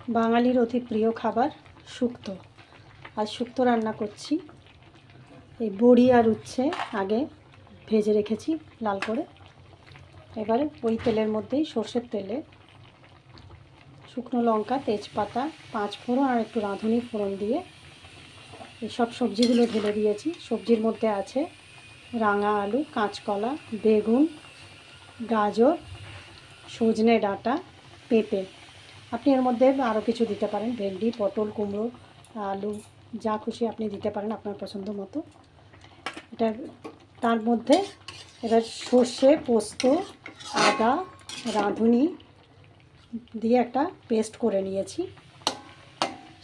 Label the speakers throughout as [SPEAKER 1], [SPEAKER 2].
[SPEAKER 1] বাঙালির অতি প্রিয় খাবার শুক্তো। আজ শুক্তো রান্না করছি। এই বড়ি আর উচ্ছে আগে ভেজে রেখেছি লাল করে। এবারে ওই তেলের মধ্যেই সর্ষের তেলে শুকনো লঙ্কা, তেজপাতা, 5 ফোড়ন আর একটু রাঁধুনি ফোড়ন দিয়ে এই সব সবজিগুলো ঢেলে দিয়েছি। সবজির মধ্যে আছে রাঙা আলু, কাঁচকলা, বেগুন, গাজর, সজনে ডাঁটা, পেঁপে। আপনি এর মধ্যে আরও কিছু দিতে পারেন, ভেন্ডি, পটল, কুমড়ো, আলু, যা খুশি আপনি দিতে পারেন আপনার পছন্দ মতো। এটা তার মধ্যে এবার সর্ষে, পোস্ত, আদা, রাঁধুনি দিয়ে একটা পেস্ট করে নিয়েছি,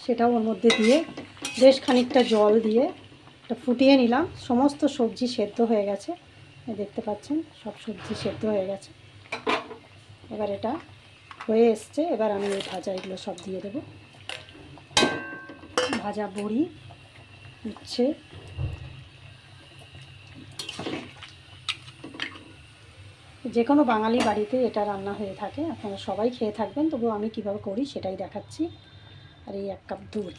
[SPEAKER 1] সেটাও ওর মধ্যে দিয়ে বেশ খানিকটা জল দিয়ে এটা ফুটিয়ে নিলাম। সমস্ত সবজি সেদ্ধ হয়ে গেছে, দেখতে পাচ্ছেন সব সবজি সেদ্ধ হয়ে গেছে। এবার এটা হয়ে এসছে। এবার আমি এই ভাজা এগুলো সব দিয়ে দেব। ভাজা বড়ি, উচ্ছে, যে কোনো বাঙালি বাড়িতে এটা রান্না হয়ে থাকে, আপনারা সবাই খেয়ে থাকবেন। তবু আমি কীভাবে করি সেটাই দেখাচ্ছি। আর এই 1 কাপ দুধ,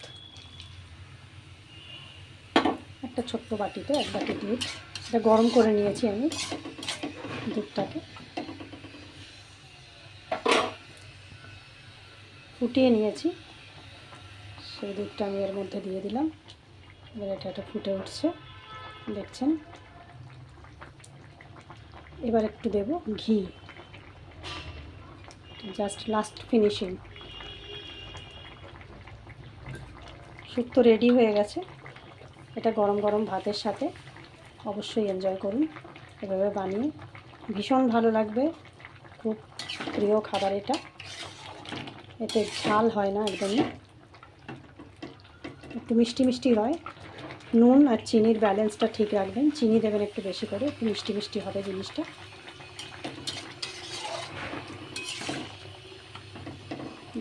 [SPEAKER 1] একটা ছোট্ট বাটিতে 1 বাটি দুধ, এটা গরম করে নিয়েছি আমি। দুধটাকে ফুটিয়ে নিয়েছি, সেই দুধটা আমি এর মধ্যে দিয়ে দিলাম। এবার এটা ফুটে উঠছে, দেখছেন। এবার একটু দেব ঘি, জাস্ট লাস্ট ফিনিশিং। শুক্তো রেডি হয়ে গেছে। এটা গরম গরম ভাতের সাথে অবশ্যই এনজয় করুন এভাবে বানিয়ে, ভীষণ ভালো লাগবে। খুব প্রিয় খাবার এটা। এতে ঝাল হয় না একদমই, একটু মিষ্টি মিষ্টি হয়। নুন আর চিনির ব্যালেন্সটা ঠিক রাখবেন, চিনি দেবেন একটু বেশি করে, একটু মিষ্টি মিষ্টি হবে জিনিসটা।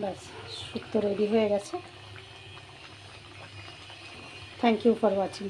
[SPEAKER 1] ব্যাস, শুক্তো রেডি হয়ে গেছে। Thank you for watching.